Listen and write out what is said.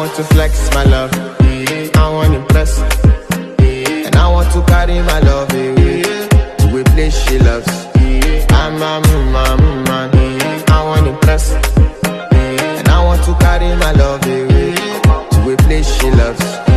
want to flex my love, I want to impress, and I want to carry my love away to a place she loves. I'm a man, I want to impress, and I want to carry my love away to a place she loves.